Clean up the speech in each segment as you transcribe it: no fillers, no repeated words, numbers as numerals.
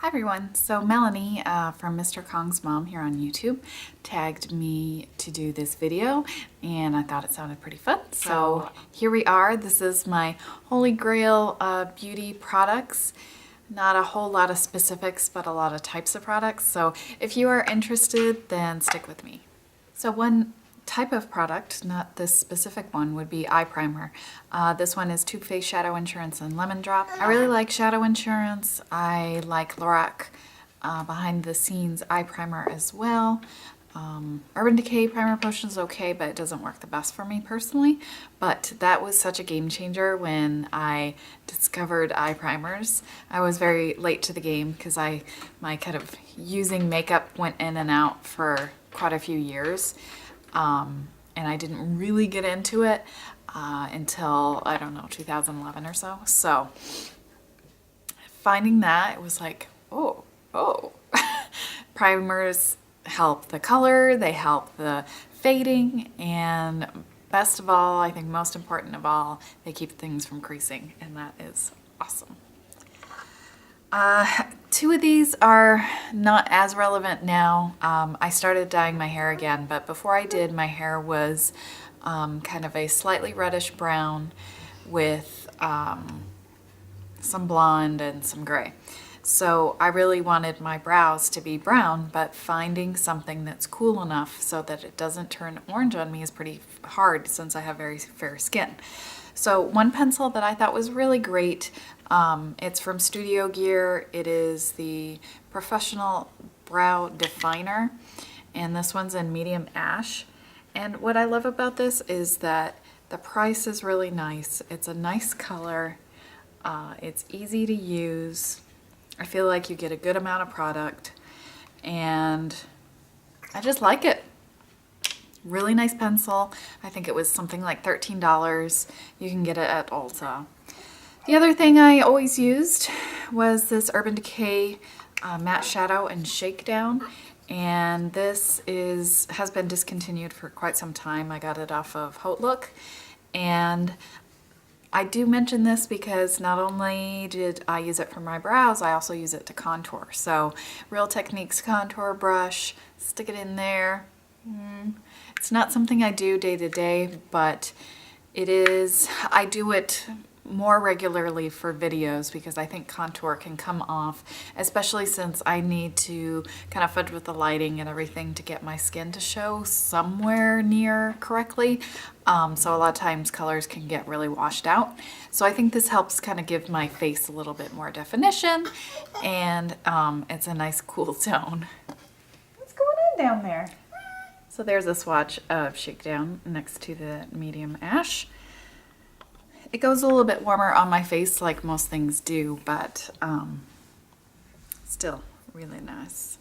Hi everyone, so Melanie from Mr. Kong's mom here on YouTube tagged me to do this video and I thought it sounded pretty fun. So here we are. This is my Holy Grail beauty products. Not a whole lot of specifics, but a lot of types of products. So if you are interested, then stick with me. So one type of product, not this specific one, would be eye primer. This one is Too Faced Shadow Insurance and Lemon Drop. I really like Shadow Insurance. I like LORAC behind the scenes eye primer as well. Urban Decay primer potion is okay, but it doesn't work the best for me personally. But that was such a game changer when I discovered eye primers. I was very late to the game because my kind of using makeup went in and out for quite a few years. And I didn't really get into it until, I don't know, 2011 or so. So finding that, it was like, oh. Primers help the color, they help the fading, and best of all, I think most important of all, they keep things from creasing, and that is awesome. Two of these are not as relevant now. I started dyeing my hair again, but before I did, my hair was kind of a slightly reddish brown with some blonde and some gray. So I really wanted my brows to be brown, but finding something that's cool enough so that it doesn't turn orange on me is pretty hard since I have very fair skin. So one pencil that I thought was really great, it's from Studio Gear. It is the Professional Brow Definer, and this one's in medium ash. And what I love about this is that the price is really nice. It's a nice color. It's easy to use. I feel like you get a good amount of product, and I just like it. Really nice pencil. I think it was something like $13. You can get it at Ulta. The other thing I always used was this Urban Decay Matte Shadow and Shakedown, and this has been discontinued for quite some time. I got it off of Haute Look, and I do mention this because not only did I use it for my brows, I also use it to contour. So Real Techniques contour brush, stick it in there. It's not something I do day to day, but I do it more regularly for videos because I think contour can come off, especially since I need to kind of fudge with the lighting and everything to get my skin to show somewhere near correctly. So a lot of times colors can get really washed out. So I think this helps kind of give my face a little bit more definition, and it's a nice cool tone. What's going on down there? So there's a swatch of Shakedown next to the medium ash. It goes a little bit warmer on my face like most things do, but still really nice.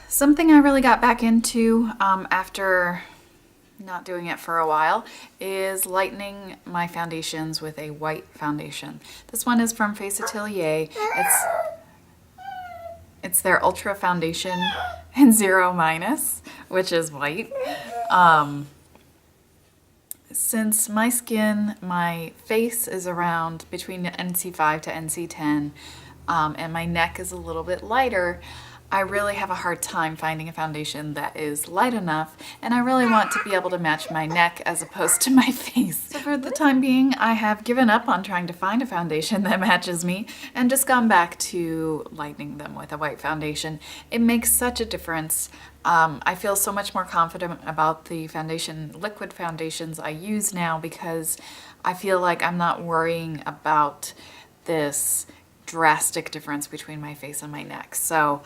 Something I really got back into after not doing it for a while is lightening my foundations with a white foundation. This one is from FACEatelier. It's their Ultra Foundation in 0-, which is white. Since my skin, my face is around between NC5 to NC10, and my neck is a little bit lighter, I really have a hard time finding a foundation that is light enough, and I really want to be able to match my neck as opposed to my face. So for the time being, I have given up on trying to find a foundation that matches me and just gone back to lightening them with a white foundation. It makes such a difference. I feel so much more confident about the liquid foundations I use now because I feel like I'm not worrying about this drastic difference between my face and my neck. So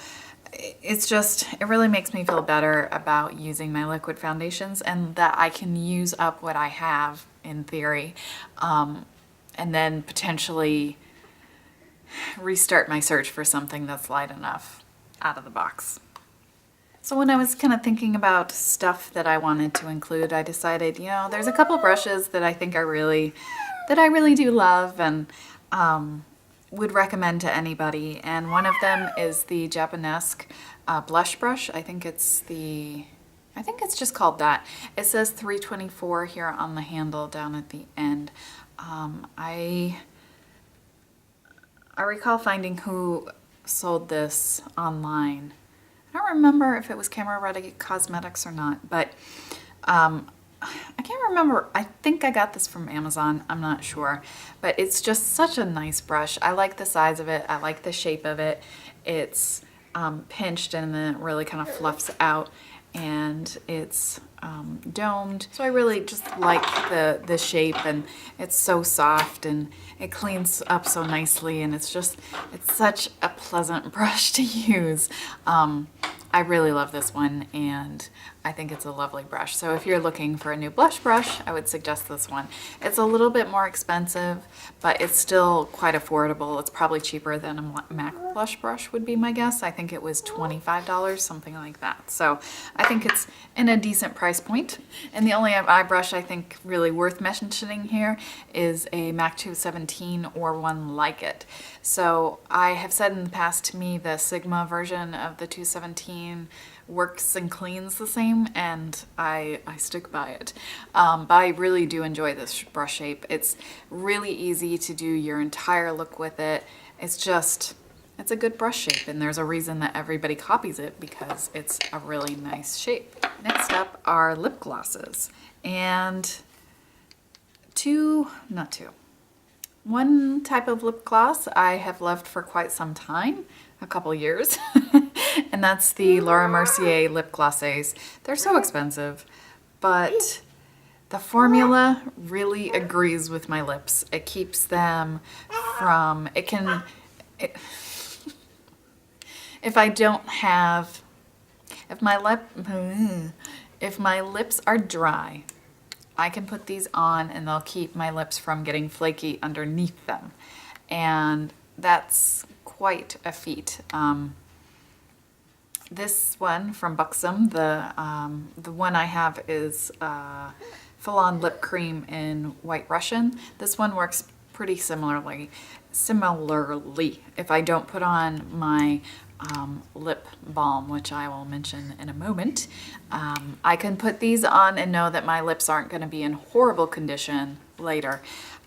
it really makes me feel better about using my liquid foundations and that I can use up what I have in theory, and then potentially restart my search for something that's light enough out of the box. So when I was kind of thinking about stuff that I wanted to include, I decided, there's a couple brushes that I think I really do love and would recommend to anybody, and one of them is the Japanesque blush brush. I think it's just called that. It says 324 here on the handle down at the end. I I recall finding who sold this online. I don't remember if it was Camera Ready Cosmetics or not, but I can't remember. I think I got this from Amazon. I'm not sure, but it's just such a nice brush. I like the size of it. I like the shape of it. It's pinched and then it really kind of fluffs out, and it's domed. So I really just like the shape, and it's so soft and it cleans up so nicely, and it's such a pleasant brush to use. I really love this one, and I think it's a lovely brush. So if you're looking for a new blush brush, I would suggest this one. It's a little bit more expensive, but it's still quite affordable. It's probably cheaper than a MAC blush brush would be my guess. I think it was $25, something like that. So I think it's in a decent price point. And the only eye brush I think really worth mentioning here is a MAC 217 or one like it. So I have said in the past, to me, the Sigma version of the 217 works and cleans the same, and I stick by it. But I really do enjoy this brush shape. It's really easy to do your entire look with it. It's a good brush shape, and there's a reason that everybody copies it, because it's a really nice shape. Next up are lip glosses, and one type of lip gloss I have loved for quite some time, a couple years, and that's the Laura Mercier lip glosses. They're so expensive, but the formula really agrees with my lips. It keeps them from, if my lips are dry, I can put these on and they'll keep my lips from getting flaky underneath them. And that's quite a feat. This one from Buxom, the one I have is full-on lip cream in White Russian. This one works pretty similarly. If I don't put on my lip balm, which I will mention in a moment, I can put these on and know that my lips aren't going to be in horrible condition later.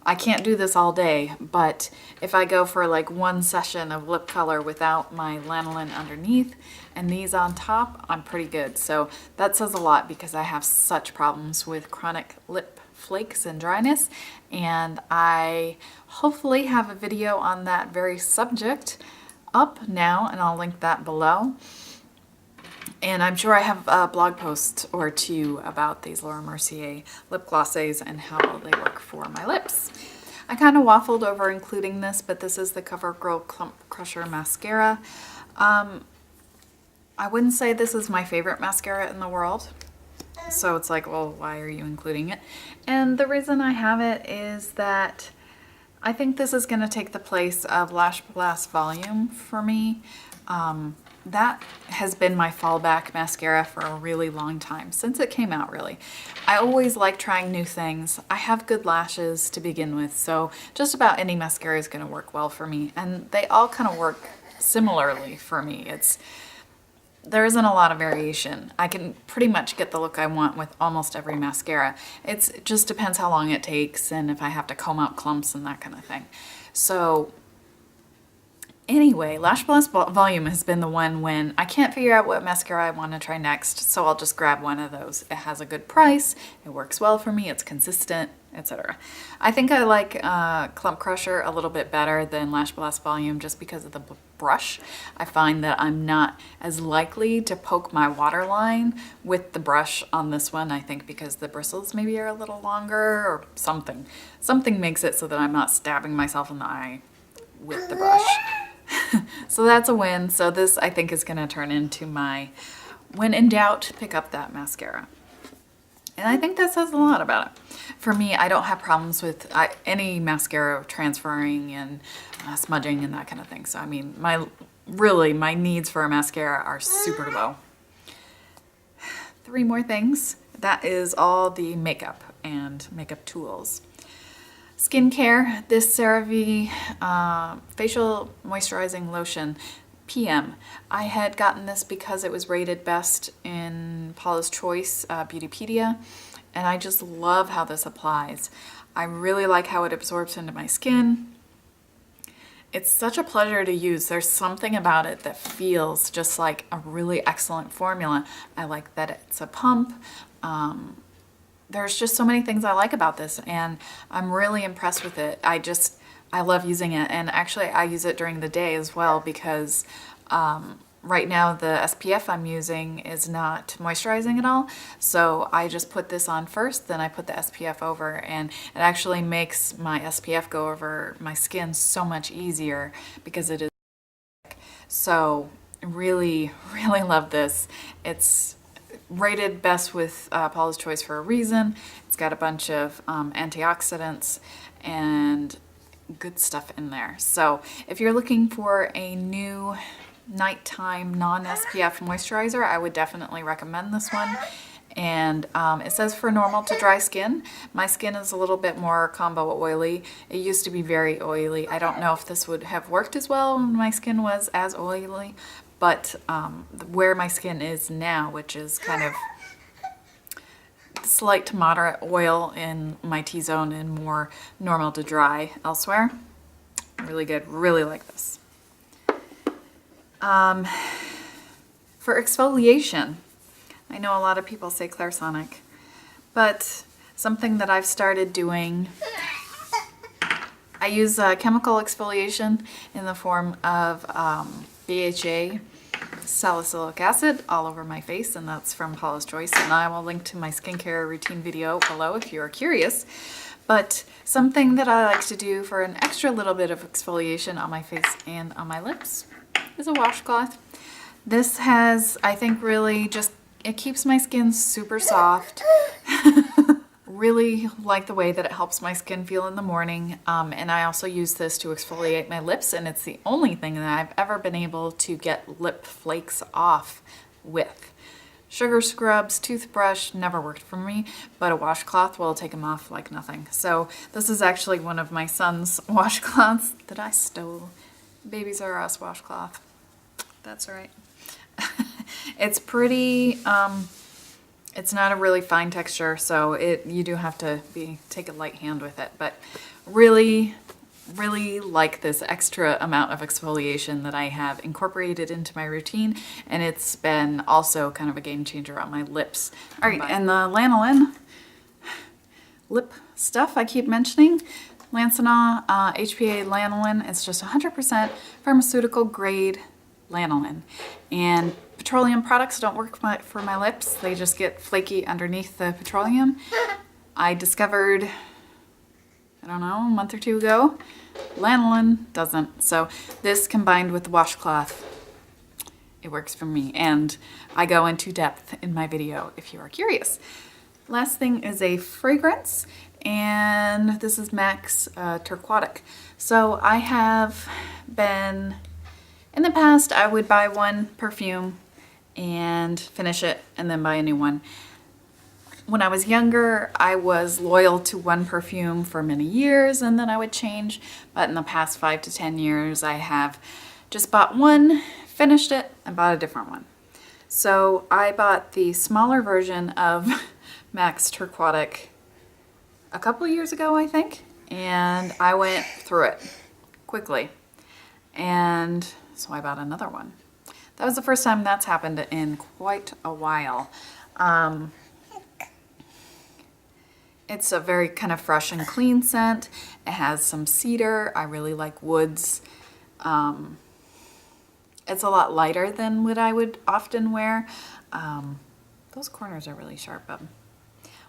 I can't do this all day, but if I go for like one session of lip color without my lanolin underneath and these on top, I'm pretty good. So that says a lot, because I have such problems with chronic lip flakes and dryness, and I hopefully have a video on that very subject up now, and I'll link that below. And I'm sure I have a blog post or two about these Laura Mercier lip glosses and how they work for my lips. I kind of waffled over including this, but this is the CoverGirl Clump Crusher mascara. I wouldn't say this is my favorite mascara in the world. So it's like, well, why are you including it? And the reason I have it is that I think this is going to take the place of Lash Blast Volume for me. That has been my fallback mascara for a really long time, since it came out really. I always like trying new things. I have good lashes to begin with, so just about any mascara is going to work well for me, and they all kind of work similarly for me. There isn't a lot of variation. I can pretty much get the look I want with almost every mascara. It just depends how long it takes and if I have to comb out clumps and that kind of thing. So anyway, Lash Blast Volume has been the one when I can't figure out what mascara I want to try next, so I'll just grab one of those. It has a good price, it works well for me, it's consistent, etc. I think I like Clump Crusher a little bit better than Lash Blast Volume just because of the brush. I find that I'm not as likely to poke my waterline with the brush on this one, I think because the bristles maybe are a little longer or something. Something makes it so that I'm not stabbing myself in the eye with the brush. So that's a win. So this, I think, is going to turn into my, when in doubt, pick up that mascara. And I think that says a lot about it. For me, I don't have problems with any mascara transferring and smudging and that kind of thing. So I mean, my needs for a mascara are super low. 3 more things. That is all the makeup and makeup tools. Skincare, this CeraVe Facial Moisturizing Lotion PM. I had gotten this because it was rated best in Paula's Choice Beautypedia, and I just love how this applies. I really like how it absorbs into my skin. It's such a pleasure to use. There's something about it that feels just like a really excellent formula. I like that it's a pump. There's just so many things I like about this, and I'm really impressed with it. I love using it, and actually I use it during the day as well because right now the SPF I'm using is not moisturizing at all. So I just put this on first, then I put the SPF over, and it actually makes my SPF go over my skin so much easier because it is. So really, really love this. It's rated best with Paula's Choice for a reason. It's got a bunch of antioxidants and good stuff in there. So if you're looking for a new nighttime non-SPF moisturizer, I would definitely recommend this one. And it says for normal to dry skin. My skin is a little bit more combo oily. It used to be very oily. I don't know if this would have worked as well when my skin was as oily, but where my skin is now, which is kind of slight to moderate oil in my T-zone and more normal to dry elsewhere. Really good, really like this. For exfoliation, I know a lot of people say Clairsonic, but something that I've started doing, I use chemical exfoliation in the form of BHA salicylic acid all over my face, and that's from Paula's Choice, and I will link to my skincare routine video below if you are curious. But something that I like to do for an extra little bit of exfoliation on my face and on my lips is a washcloth. This has, I think, really just, it keeps my skin super soft. Really like the way that it helps my skin feel in the morning, and I also use this to exfoliate my lips, and it's the only thing that I've ever been able to get lip flakes off with. Sugar scrubs, toothbrush never worked for me, but a washcloth will take them off like nothing. So this is actually one of my son's washcloths that I stole. Babies R Us washcloth. That's right. It's pretty, it's not a really fine texture, so you do have to take a light hand with it, but really, really like this extra amount of exfoliation that I have incorporated into my routine, and it's been also kind of a game changer on my lips. All right, and the lanolin lip stuff I keep mentioning, Lansinoh HPA Lanolin. It's just 100% pharmaceutical grade lanolin, and petroleum products don't work for my lips. They just get flaky underneath the petroleum. I discovered, I don't know, a month or two ago, lanolin doesn't. So this combined with the washcloth, it works for me, and I go into depth in my video if you are curious. Last thing is a fragrance, and this is MAC's Turquatic. So I have been, in the past, I would buy one perfume and finish it and then buy a new one. When I was younger, I was loyal to one perfume for many years and then I would change. But in the past 5 to 10 years, I have just bought one, finished it, and bought a different one. So I bought the smaller version of MAC's Turquatic a couple of years ago, I think, and I went through it quickly. And so I bought another one. That was the first time that's happened in quite a while. It's a very kind of fresh and clean scent. It has some cedar. I really like woods. It's a lot lighter than what I would often wear. Those corners are really sharp.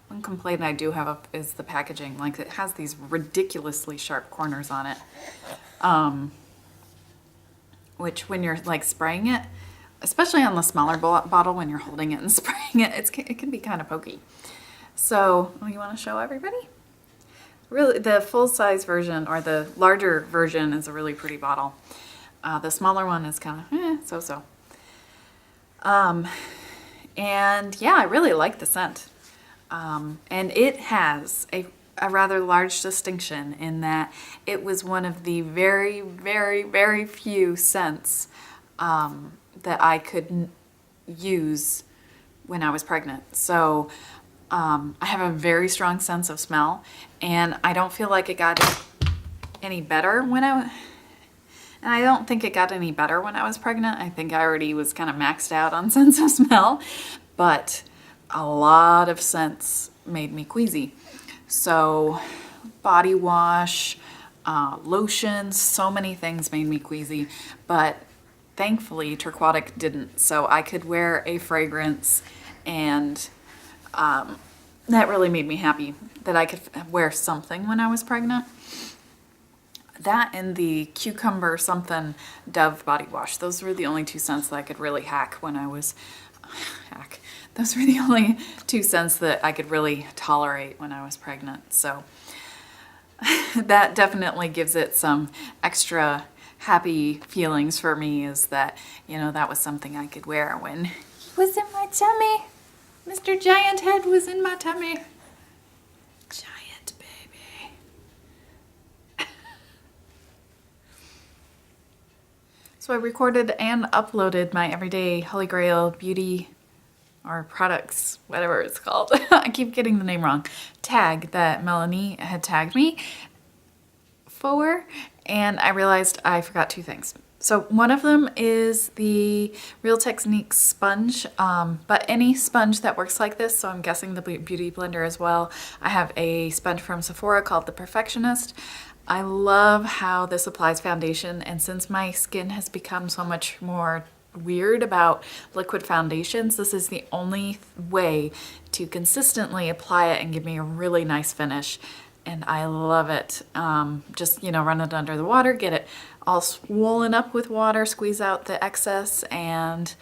One complaint I do have is the packaging. Like, it has these ridiculously sharp corners on it. Which when you're like spraying it, especially on the smaller bottle, when you're holding it and spraying it, it can be kind of pokey. So, you want to show everybody? Really, the full-size version or the larger version is a really pretty bottle. The smaller one is kind of so-so. And yeah, I really like the scent. And it has a rather large distinction in that it was one of the very, very, very few scents that I could use when I was pregnant. So I have a very strong sense of smell, and I don't feel like it got any better when And I don't think it got any better when I was pregnant. I think I already was kind of maxed out on sense of smell, but a lot of scents made me queasy. So body wash, lotions, so many things made me queasy, but thankfully Turquatic didn't. So I could wear a fragrance, and that really made me happy that I could wear something when I was pregnant. That and the cucumber something Dove body wash. Those were the only two scents that I could really hack when I was, those were the only two scents that I could really tolerate when I was pregnant. So that definitely gives it some extra happy feelings for me, is that, you know, that was something I could wear when he was in my tummy. Mr. Giant Head was in my tummy. Giant baby. So I recorded and uploaded my everyday Holy Grail beauty or products, whatever it's called. I keep getting the name wrong. Tag that Melanie had tagged me for, and I realized I forgot two things. So one of them is the Real Techniques sponge, but any sponge that works like this, so I'm guessing the beauty blender as well. I have a sponge from Sephora called The Perfectionist. I love how this applies foundation, and since my skin has become so much more weird about liquid foundations, this is the only way to consistently apply it and give me a really nice finish, and I love it. Just, you know, run it under the water, get it all swollen up with water, squeeze out the excess, and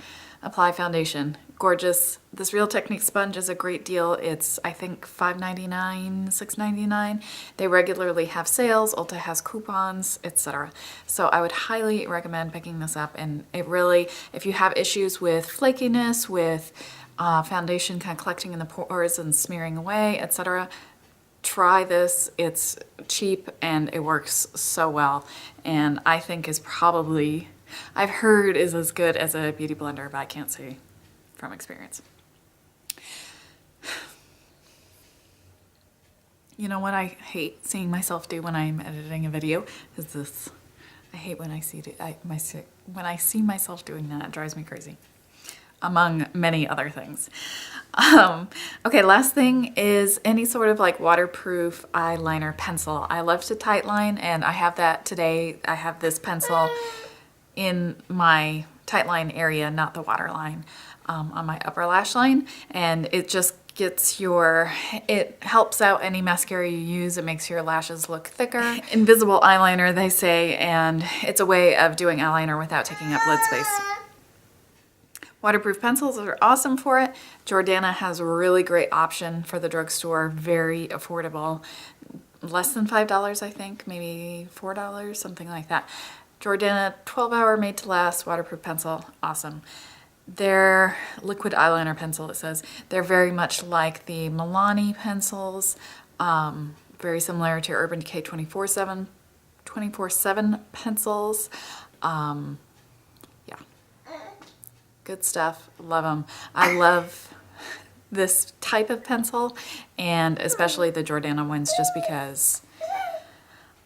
apply foundation. Gorgeous. This Real Techniques sponge is a great deal. It's, I think, $5.99, $6.99. They regularly have sales. Ulta has coupons, etc. So I would highly recommend picking this up. And it really, if you have issues with flakiness, with foundation kind of collecting in the pores and smearing away, etc., try this. It's cheap and it works so well. And I think is probably, I've heard is as good as a beauty blender, but I can't say from experience. You know what I hate seeing myself do when I'm editing a video is this. I hate when I see myself doing that. It drives me crazy, among many other things. Okay, last thing is any sort of like waterproof eyeliner pencil. I love to tightline, and I have that today. I have this pencil in my tightline area, not the waterline, on my upper lash line, and it just gets your, it helps out any mascara you use. It makes your lashes look thicker. Invisible eyeliner, they say, and it's a way of doing eyeliner without taking up lid space. Waterproof pencils are awesome for it. Jordana has a really great option for the drugstore, very affordable, less than $5, I think, maybe $4, something like that. Jordana 12-hour made to last waterproof pencil, awesome. Their liquid eyeliner pencil, it says, they're very much like the Milani pencils, very similar to Urban Decay 24/7 pencils. Yeah, good stuff, love them. I love this type of pencil, and especially the Jordana ones, just because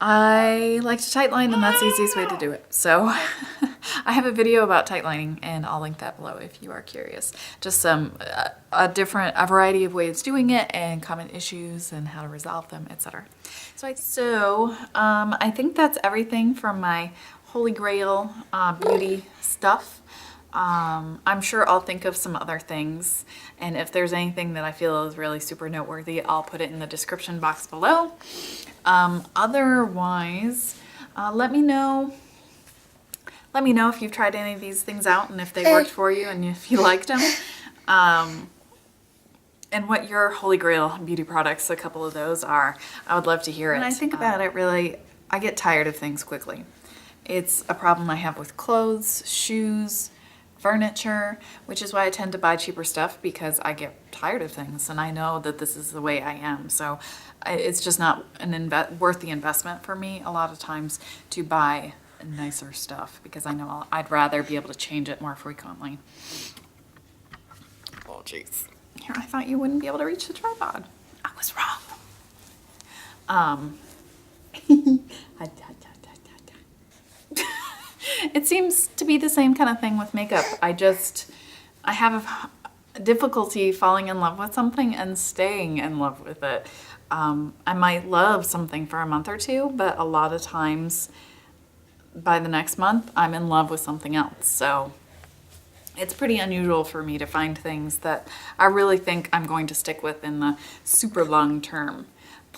I like to tightline, and that's the easiest way to do it. So I have a video about tightlining, and I'll link that below if you are curious. Just some a variety of ways of doing it, and common issues and how to resolve them, etc. So I think that's everything from my Holy Grail beauty stuff. I'm sure I'll think of some other things, and if there's anything that I feel is really super noteworthy, I'll put it in the description box below. Otherwise, let me know if you've tried any of these things out, and if they worked for you, and if you liked them, and what your Holy Grail beauty products, a couple of those are. I would love to hear it. When I think about it, really, I get tired of things quickly. It's a problem I have with clothes, shoes, furniture, which is why I tend to buy cheaper stuff, because I get tired of things, and I know that this is the way I am. So it's just not worth the investment for me a lot of times to buy nicer stuff, because I know I'd rather be able to change it more frequently. Oh jeez. Here, I thought you wouldn't be able to reach the tripod. I was wrong. It seems to be the same kind of thing with makeup. I have difficulty falling in love with something and staying in love with it. I might love something for a month or two, but a lot of times by the next month, I'm in love with something else. So it's pretty unusual for me to find things that I really think I'm going to stick with in the super long term.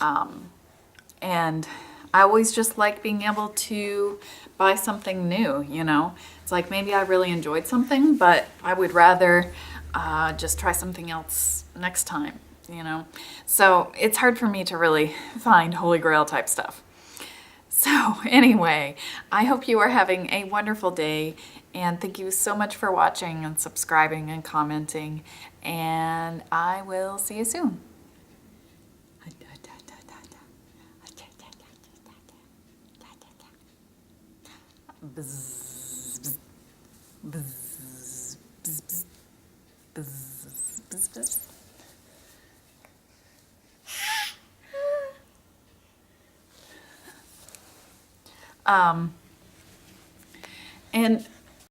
And I always just like being able to buy something new, you know? It's like maybe I really enjoyed something, but I would rather just try something else next time, you know? So it's hard for me to really find Holy Grail type stuff. So anyway, I hope you are having a wonderful day, and thank you so much for watching and subscribing and commenting, and I will see you soon. Bzz, bzz, bzz, bzz, bzz, bzz, bzz. And